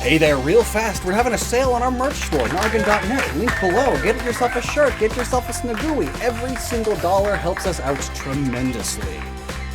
Hey there, real fast, we're having a sale on our merch store, Gnoggin.net. Link below. Get yourself a shirt, get yourself a snagooey. Every single dollar helps us out tremendously.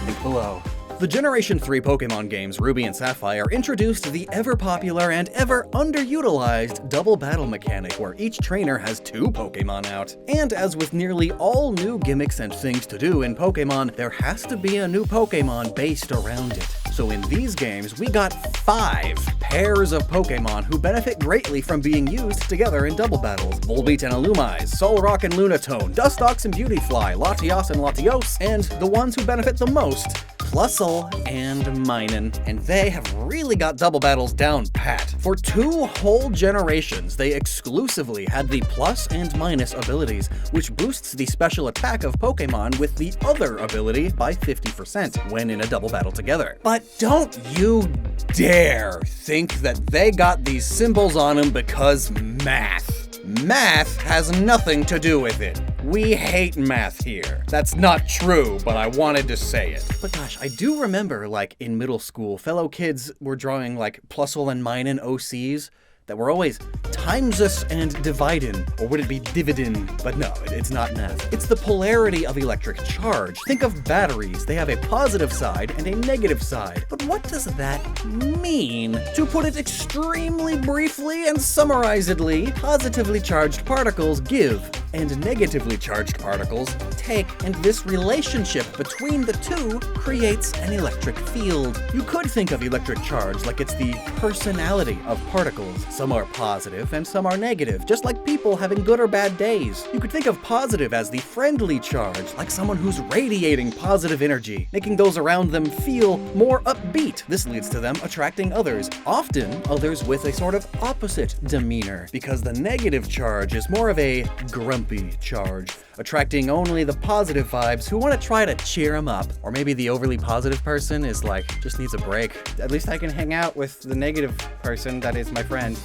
Link below. The Generation 3 Pokemon games Ruby and Sapphire introduced the ever-popular and ever-underutilized double battle mechanic where each trainer has 2 Pokemon out. And as with nearly all new gimmicks and things to do in Pokemon, there has to be a new Pokemon based around it. So in these games, we got 5 pairs of Pokemon who benefit greatly from being used together in double battles. Volbeat and Illumise, Solrock and Lunatone, Dustox and Beautyfly, Latios and Latios, and the ones who benefit the most, Plusle and Minun, and they have really got double battles down pat. For 2 whole generations, they exclusively had the plus and minus abilities, which boosts the special attack of Pokemon with the other ability by 50% when in a double battle together. But don't you dare think that they got these symbols on them because math. Math has nothing to do with it. We hate math here. That's not true, but I wanted to say it. But gosh, I do remember, like, in middle school, fellow kids were drawing, like, Plusle and Minun OCs that were always timesus and dividin', or would it be dividend? But no, it's not math. It's the polarity of electric charge. Think of batteries. They have a positive side and a negative side. But what does that mean? To put it extremely briefly and summarizedly, positively charged particles give, and negatively charged particles take, and this relationship between the two creates an electric field. You could think of electric charge like it's the personality of particles. Some are positive and some are negative, just like people having good or bad days. You could think of positive as the friendly charge, like someone who's radiating positive energy, making those around them feel more upbeat. This leads to them attracting others, often others with a sort of opposite demeanor, because the negative charge is more of a grumpy charge, attracting only the positive vibes who want to try to cheer them up. Or maybe the overly positive person is like, just needs a break. At least I can hang out with the negative person that is my friend.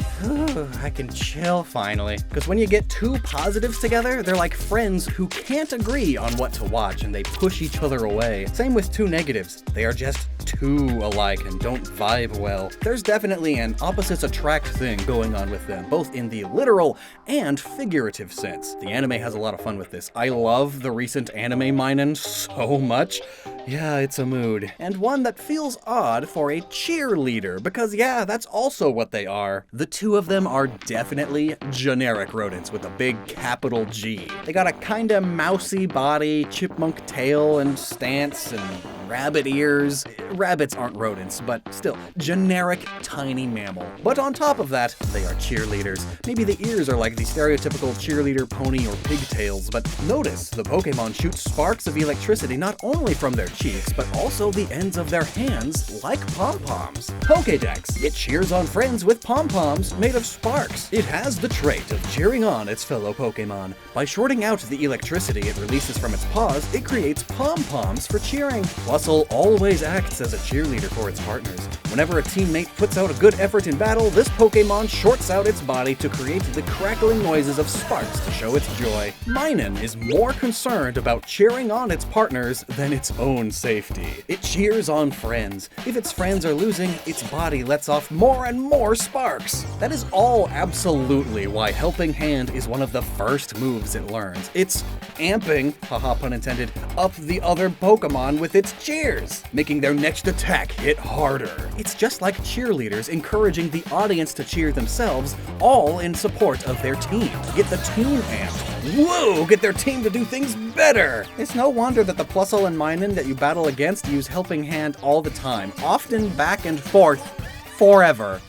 I can chill finally. Because when you get 2 positives together, they're like friends who can't agree on what to watch and they push each other away. Same with 2 negatives. They are just too alike and don't vibe well. There's definitely an opposites attract thing going on with them, both in the literal and figurative sense. The anime has a lot of fun with this. I love the recent anime Minun so much. Yeah, it's a mood. And one that feels odd for a cheerleader, because yeah, that's also what they are. The 2 of them are definitely generic rodents with a big capital G. They got a kinda mousy body, chipmunk tail and stance, and rabbit ears. Rabbits aren't rodents, but still, generic tiny mammal. But on top of that, they are cheerleaders. Maybe the ears are like the stereotypical cheerleader pony or pigtails, but notice the Pokemon shoot sparks of electricity not only from their cheeks, but also the ends of their hands, like pom-poms. Pokédex. It cheers on friends with pom-poms made of sparks. It has the trait of cheering on its fellow Pokemon. By shorting out the electricity it releases from its paws, it creates pom-poms for cheering. Plusle always acts as a cheerleader for its partners. Whenever a teammate puts out a good effort in battle, this Pokemon shorts out its body to create the crackling noises of sparks to show its joy. Minun is more concerned about cheering on its partners than its own safety. It cheers on friends. If its friends are losing, its body lets off more and more sparks. That is all absolutely why Helping Hand is one of the first moves it learns. It's amping, haha pun intended, up the other Pokemon with its cheers, making their next attack hit harder. It's just like cheerleaders encouraging the audience to cheer themselves, all in support of their team. Get the team amped. Whoa, get their team to do things better! It's no wonder that the Plusle and Minun that you battle against use Helping Hand all the time, often back and forth, forever.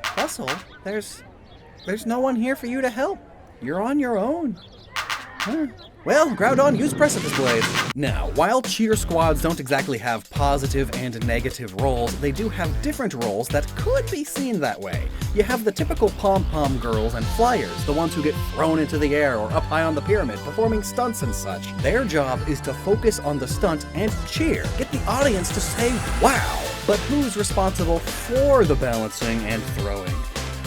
Plusle, there's no one here for you to help. You're on your own. Huh. Well, Groudon, use Precipice Blade. Now, while cheer squads don't exactly have positive and negative roles, they do have different roles that could be seen that way. You have the typical pom-pom girls and flyers, the ones who get thrown into the air or up high on the pyramid, performing stunts and such. Their job is to focus on the stunt and cheer, get the audience to say, wow! But who's responsible for the balancing and throwing?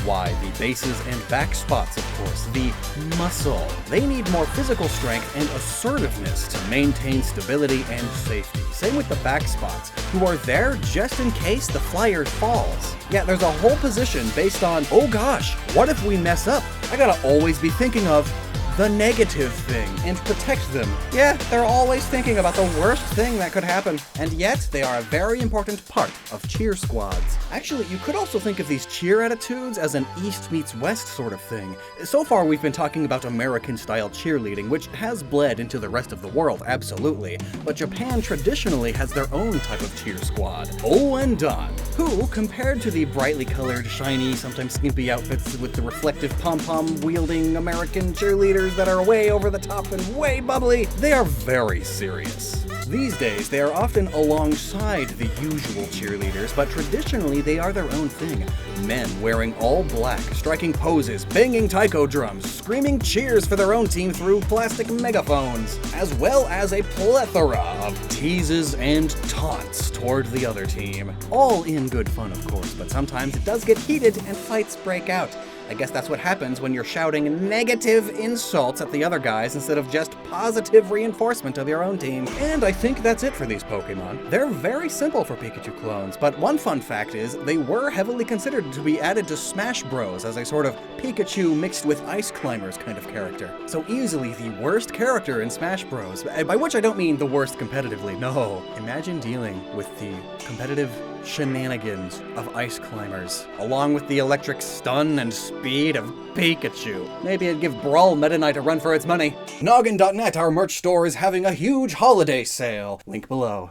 Why, the bases and back spots, of course, the muscle. They need more physical strength and assertiveness to maintain stability and safety. Same with the back spots, who are there just in case the flyer falls. Yeah, there's a whole position based on, oh gosh, what if we mess up? I gotta always be thinking of the negative thing and protect them. Yeah, they're always thinking about the worst thing that could happen, and yet they are a very important part of cheer squads. Actually, you could also think of these cheer attitudes as an East meets West sort of thing. So far we've been talking about American-style cheerleading, which has bled into the rest of the world, absolutely, but Japan traditionally has their own type of cheer squad, Oh and Don, who, compared to the brightly colored, shiny, sometimes skimpy outfits with the reflective pom-pom wielding American cheerleaders that are way over the top and way bubbly, they are very serious. These days, they are often alongside the usual cheerleaders, but traditionally they are their own thing. Men wearing all black, striking poses, banging taiko drums, screaming cheers for their own team through plastic megaphones, as well as a plethora of teases and taunts toward the other team. All in good fun, of course, but sometimes it does get heated and fights break out. I guess that's what happens when you're shouting negative insults at the other guys instead of just positive reinforcement of your own team. And I think that's it for these Pokemon. They're very simple for Pikachu clones, but one fun fact is they were heavily considered to be added to Smash Bros. As a sort of Pikachu mixed with Ice Climbers kind of character. So easily the worst character in Smash Bros. By which I don't mean the worst competitively, no. Imagine dealing with the competitive shenanigans of Ice Climbers, along with the electric stun and speed of Pikachu. Maybe it'd give Brawl Meta Knight a run for its money. Gnoggin.net, our merch store, is having a huge holiday sale. Link below.